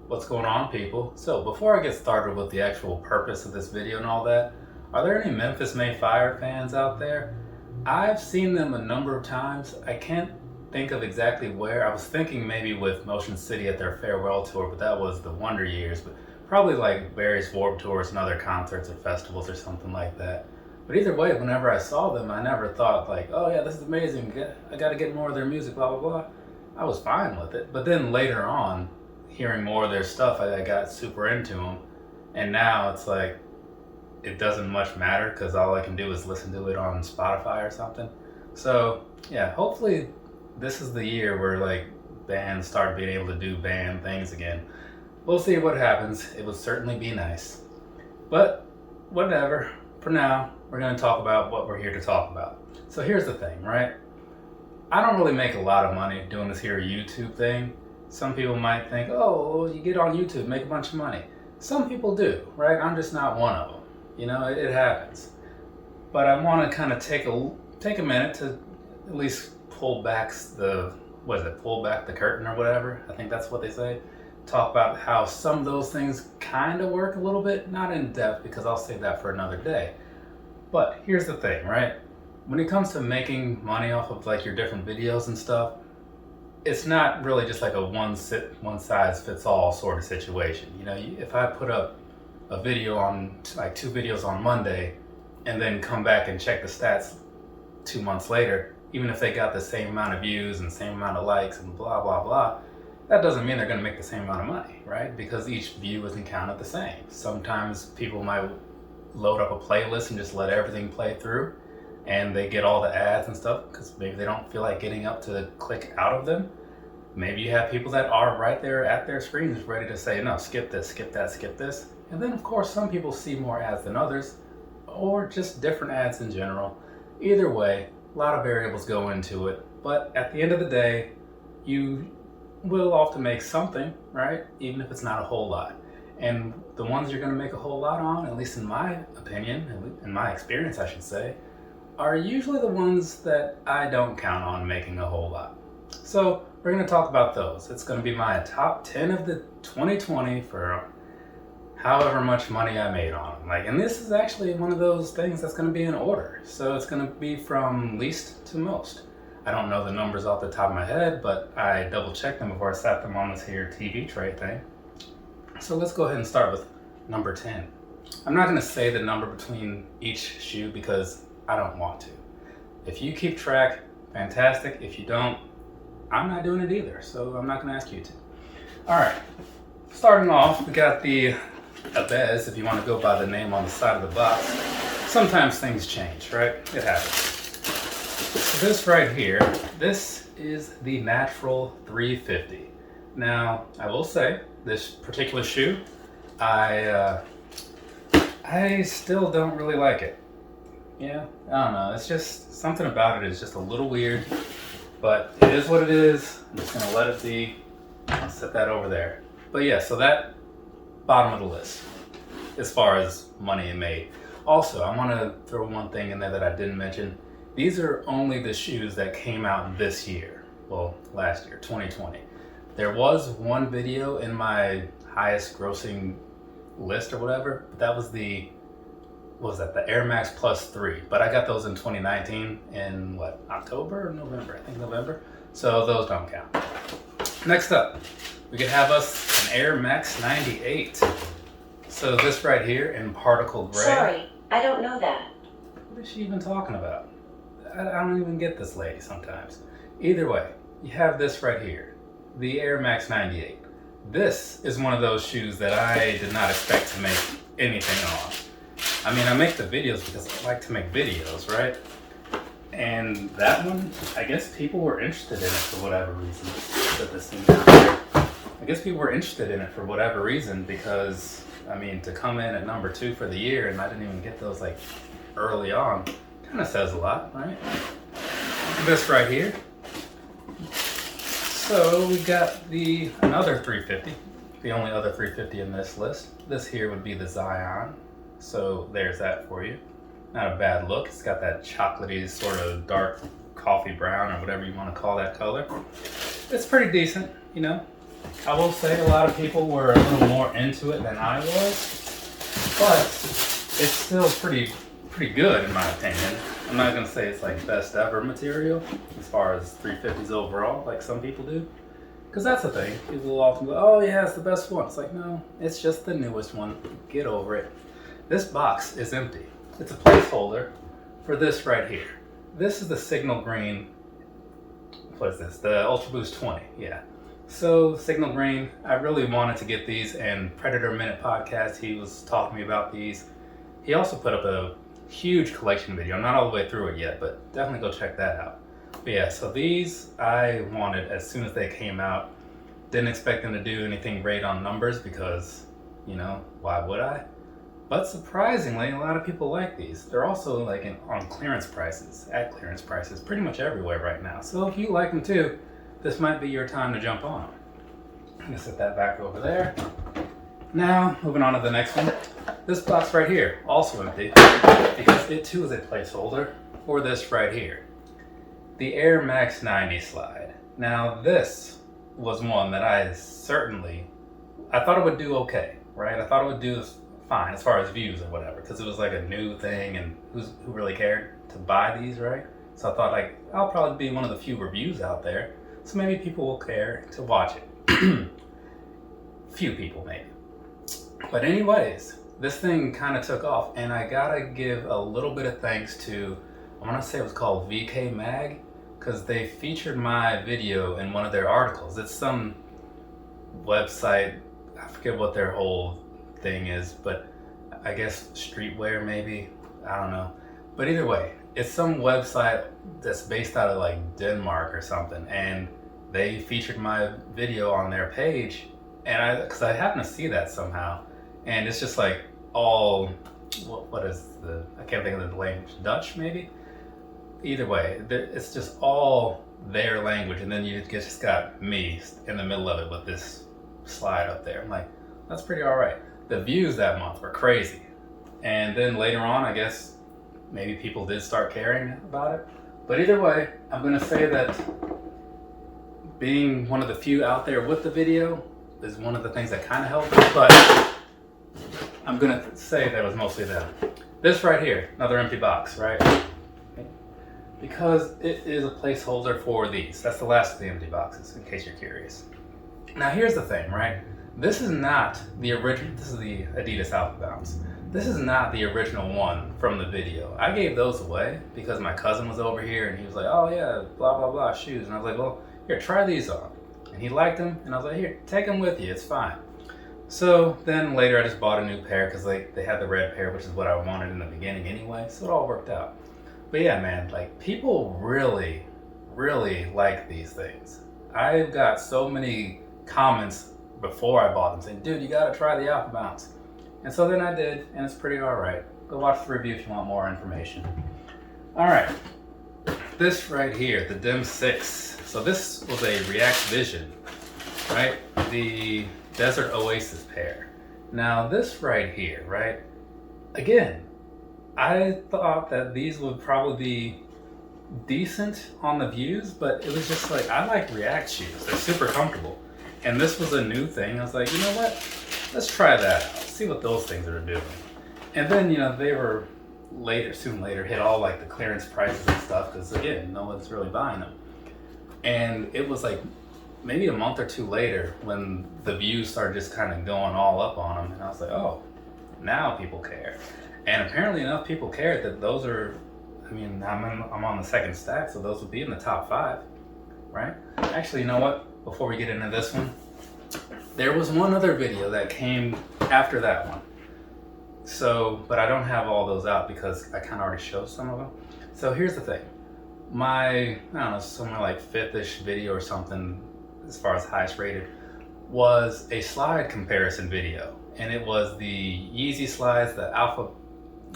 What's going on, people? So before I get started with the actual purpose of this video and all that, are there any Memphis May Fire fans out there? I've seen them a number of times. I can't think of exactly where. I was thinking maybe with Motion City at their farewell tour, but that was the Wonder Years, but probably like various Warped Tours and other concerts or festivals or something like that. But either way, whenever I saw them, I never thought like, oh yeah, this is amazing, I gotta get more of their music, blah, blah, blah. I was fine with it. But then later on, hearing more of their stuff, I got super into them. And now it's like, it doesn't much matter because all I can do is listen to it on Spotify or something. So yeah, hopefully this is the year where like bands start being able to do band things again. We'll see what happens. It would certainly be nice. But whatever, for now, we're gonna talk about what we're here to talk about. So here's the thing, right? I don't really make a lot of money doing this here YouTube thing. Some people might think, oh, you get on YouTube, make a bunch of money. Some people do, right? I'm just not one of them. You know, it happens. But I want to kind of take a minute to at least pull back pull back the curtain or whatever. I think that's what they say. Talk about how some of those things kind of work a little bit, not in depth because I'll save that for another day. But here's the thing, right? When it comes to making money off of like your different videos and stuff, it's not really just like a one size fits all sort of situation. You know, if I put up a video on like 2 videos on Monday and then come back and check the stats 2 months later, even if they got the same amount of views and same amount of likes and blah, blah, blah, that doesn't mean they're going to make the same amount of money, right? Because each view isn't counted the same. Sometimes people might load up a playlist and just let everything play through and they get all the ads and stuff because maybe they don't feel like getting up to click out of them. Maybe you have people that are right there at their screens ready to say, no, skip this, skip that, skip this. And then of course some people see more ads than others or just different ads in general. Either way, a lot of variables go into it, but at the end of the day, you will often make something, right? Even if it's not a whole lot. And the ones you're gonna make a whole lot on, at least in my opinion, in my experience I should say, are usually the ones that I don't count on making a whole lot. So we're going to talk about those. It's going to be my top 10 of the 2020 for however much money I made on them. And this is actually one of those things that's going to be in order. So it's going to be from least to most. I don't know the numbers off the top of my head, but I double checked them before I sat them on this here TV tray thing. So let's go ahead and start with number 10. I'm not going to say the number between each shoe because I don't want to. If you keep track, fantastic. If you don't, I'm not doing it either, so I'm not going to ask you to. All right, starting off, we got the Abez, if you want to go by the name on the side of the box. Sometimes things change, right? It happens. So this right here, this is the Natural 350. Now, I will say, this particular shoe, I still don't really like it. Yeah, I don't know. It's just something about it is just a little weird, but it is what it is. I'm just gonna let it be. I'll set that over there. But yeah, so that bottom of the list as far as money made. Also, I want to throw one thing in there that I didn't mention. These are only the shoes that came out this year. Well, last year, 2020. There was one video in my highest grossing list or whatever, but that was the Air Max Plus 3, but I got those in 2019 in October or November? I think November. So those don't count. Next up, we could have us an Air Max 98. So this right here in particle gray. Sorry, I don't know that. What is she even talking about? I don't even get this lady sometimes. Either way, you have this right here, the Air Max 98. This is one of those shoes that I did not expect to make anything on. I mean, I make the videos because I like to make videos, right? And that one, I guess people were interested in it for whatever reason. Put this thing down here. I guess people were interested in it for whatever reason because, I mean, to come in at number 2 for the year and I didn't even get those like early on, kind of says a lot, right? This right here. So we got another 350, the only other 350 in this list. This here would be the Zion. So there's that for you. Not a bad look. It's got that chocolatey sort of dark coffee brown or whatever you want to call that color. It's pretty decent, you know. I will say a lot of people were a little more into it than I was, but it's still pretty good in my opinion. I'm not gonna say it's like best ever material as far as 350s overall, like some people do. Because that's the thing. People will often go, oh yeah, it's the best one. It's like, no, it's just the newest one. Get over it. This box is empty. It's a placeholder for this right here. This is the Signal Green, what is this? The Ultra Boost 20, yeah. So Signal Green, I really wanted to get these, and Predator Minute Podcast, he was talking to me about these. He also put up a huge collection video. I'm not all the way through it yet, but definitely go check that out. But yeah, so these I wanted as soon as they came out. Didn't expect them to do anything great on numbers because, you know, why would I? But surprisingly, a lot of people like these. They're also like on clearance prices, at clearance prices, pretty much everywhere right now. So if you like them too, this might be your time to jump on them. I'm gonna set that back over there. Now, moving on to the next one. This box right here, also empty, because it too is a placeholder for this right here. The Air Max 90 slide. Now this was one that I thought it would do okay, right? I thought it would do fine as far as views or whatever, because it was like a new thing and who really cared to buy these, right? So I thought like, I'll probably be one of the few reviews out there, so maybe people will care to watch it. Few people maybe. But anyways, this thing kind of took off, and I gotta give a little bit of thanks to, I want to say it was called VK Mag, because they featured my video in one of their articles. It's some website, I forget what their whole thing is, but I guess streetwear maybe, I don't know. But either way, it's some website that's based out of like Denmark or something, and they featured my video on their page, and because I happened to see that somehow, and it's just like all, what is I can't think of the language, Dutch maybe? Either way, it's just all their language, and then you just got me in the middle of it with this slide up there. I'm like, that's pretty all right. The views that month were crazy. And then later on, I guess maybe people did start caring about it. But either way, I'm gonna say that being one of the few out there with the video is one of the things that kind of helped me, but I'm gonna say that was mostly them. This right here, another empty box, right? Because it is a placeholder for these. That's the last of the empty boxes, in case you're curious. Now here's the thing, right? This is not the original, this is the Adidas Alpha Bounce. This is not the original one from the video. I gave those away because my cousin was over here and he was like, oh yeah, blah, blah, blah, shoes. And I was like, well, here, try these on. And he liked them, and I was like, here, take them with you, it's fine. So then later I just bought a new pair because they had the red pair, which is what I wanted in the beginning anyway, so it all worked out. But yeah, man, like people really, really like these things. I've got so many comments before I bought them saying, dude, you gotta try the Alpha Bounce. And so then I did, and it's pretty all right. Go watch the review if you want more information. All right, this right here, the Dim 6. So this was a React Vision, right? The Desert Oasis pair. Now this right here, right? Again, I thought that these would probably be decent on the views, but it was just like, I like React shoes. They're super comfortable. And this was a new thing. I was like, you know what? Let's try that out. See what those things are doing. And then, you know, they were soon later hit all like the clearance prices and stuff, because again, no one's really buying them. And it was like maybe a month or two later when the views started just kind of going all up on them. And I was like, oh, now people care. And apparently enough people cared that those are, I mean, I'm on the second stack, so those would be in the top 5, right? Actually, you know what? Before we get into this one, there was one other video that came after that one. So, but I don't have all those out because I kind of already showed some of them. So here's the thing. My, I don't know, somewhere like 5th-ish video or something, as far as highest rated, was a slide comparison video. And it was the Yeezy slides, the Alpha,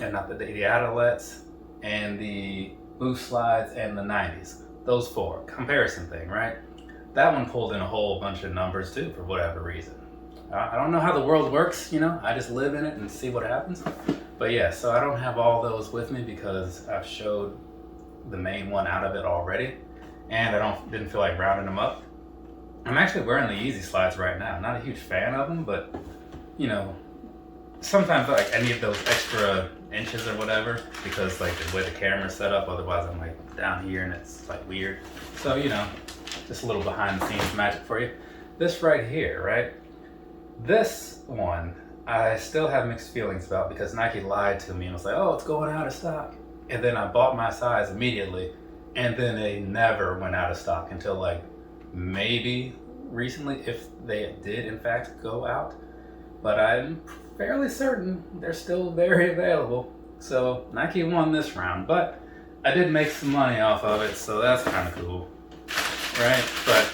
and not the Adolets, and the Boost slides, and the 90s. Those 4, comparison thing, right? That one pulled in a whole bunch of numbers too, for whatever reason. I don't know how the world works, you know, I just live in it and see what happens. But yeah, so I don't have all those with me because I've showed the main one out of it already, and I didn't feel like rounding them up. I'm actually wearing the Yeezy slides right now. Not a huge fan of them, but you know, sometimes like I need those extra inches or whatever because like the way the camera's set up. Otherwise, I'm like down here and it's like weird. So you know, just a little behind the scenes magic for you. This right here, right? This one I still have mixed feelings about because Nike lied to me and was like, "Oh, it's going out of stock," and then I bought my size immediately, and then they never went out of stock until like maybe recently, if they did in fact go out. But I'm fairly certain they're still very available. So Nike won this round, but I did make some money off of it, so that's kind of cool, right? But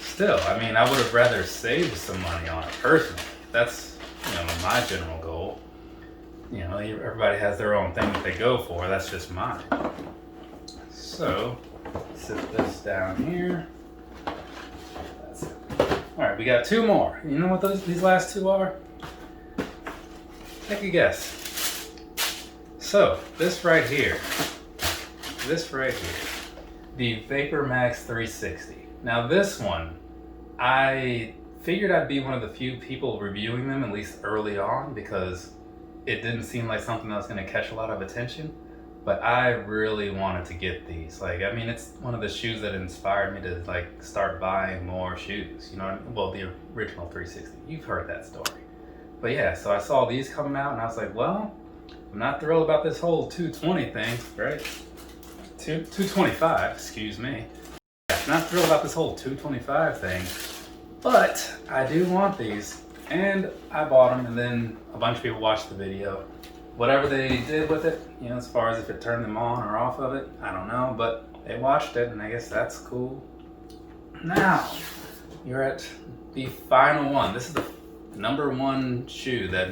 still, I mean, I would have rather saved some money on it personally. That's, you know, my general goal. You know, everybody has their own thing that they go for. That's just mine. So, sit this down here. That's it. All right, we got two more. You know what these last two are? Take a guess. So, this right here, the Vapor Max 360. Now this one, I figured I'd be one of the few people reviewing them, at least early on, because it didn't seem like something that was going to catch a lot of attention. But I really wanted to get these. Like, I mean, it's one of the shoes that inspired me to like start buying more shoes. You know, well, the original 360. You've heard that story. But yeah, so I saw these coming out and I was like, well, I'm not thrilled about this whole 220 thing, right? 225, excuse me. Not thrilled about this whole 225 thing, but I do want these, and I bought them, and then a bunch of people watched the video. Whatever they did with it, you know, as far as if it turned them on or off of it, I don't know, but they watched it, and I guess that's cool. Now, you're at the final one. This is the number one shoe that,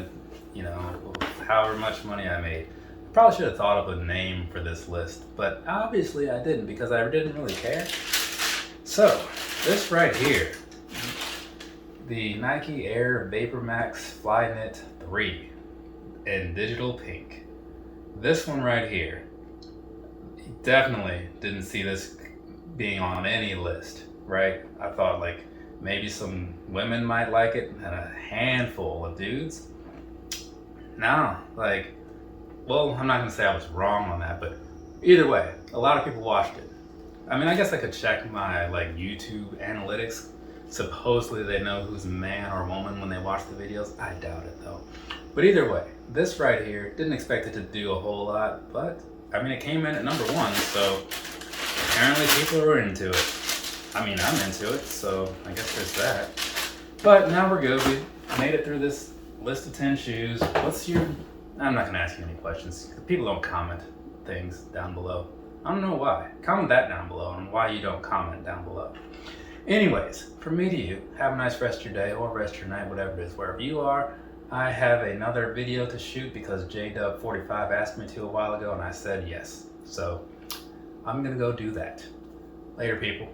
you know, however much money I made. Probably should have thought of a name for this list, but obviously I didn't because I didn't really care. So, this right here, the Nike Air Vapor Max Flyknit 3 in digital pink. This one right here, definitely didn't see this being on any list, right? I thought like maybe some women might like it and a handful of dudes. No, like, well, I'm not gonna say I was wrong on that, but either way, a lot of people watched it. I mean, I guess I could check my like YouTube analytics. Supposedly they know who's man or woman when they watch the videos. I doubt it though. But either way, this right here, didn't expect it to do a whole lot, but I mean, it came in at number one, so apparently people are into it. I mean, I'm into it, so I guess there's that. But now we're good. We made it through this list of 10 shoes. I'm not gonna ask you any questions. People don't comment things down below. I don't know why. Comment that down below and why you don't comment down below. Anyways, from me to you, have a nice rest of your day or rest of your night, whatever it is, wherever you are. I have another video to shoot because JDub45 asked me to a while ago and I said yes. So I'm gonna go do that. Later, people.